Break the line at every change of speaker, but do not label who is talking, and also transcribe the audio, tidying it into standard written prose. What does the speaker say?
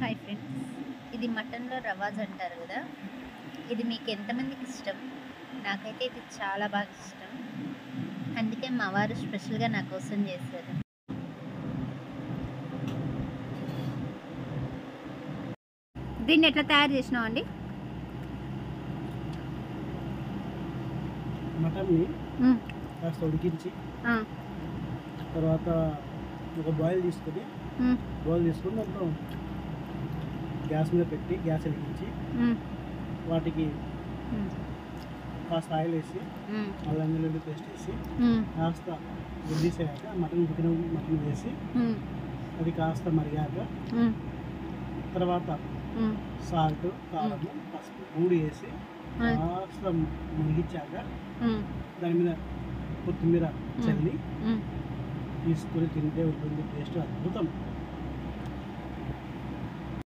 Hi friends, ఇది మటన్లో రవాజ్ అంటారు కదా. ఇది మీకు ఎంతమందికి ఇష్టం? నాకైతే ఇది చాలా బాగా ఇష్టం. అందుకే మా వారు స్పెషల్గా నా కోసం చేశారు. దీన్ని ఎట్లా తయారు చేసినావు అండి?
మటన్ని కాస్త ఉడికించి తర్వాత ఒక బాయిల్ తీసుకొని దాంట్లో గ్యాస్ మీద పెట్టి గ్యాస్ వెలిగించి వాటికి కాస్త ఆయిల్ వేసి అల్లం వెల్లుల్లి పేస్ట్ వేసి కాస్త ఉడిసేయాక ఉడికిన మటన్ వేసి అది కాస్త మరిగాక తర్వాత సాల్ట్ కారం పసుపు మూడు వేసి కాస్త మునిగించాక దాని మీద కొత్తిమీర చల్లి తీసుకొని తింటే ఉంటుంది. టేస్ట్ అద్భుతం.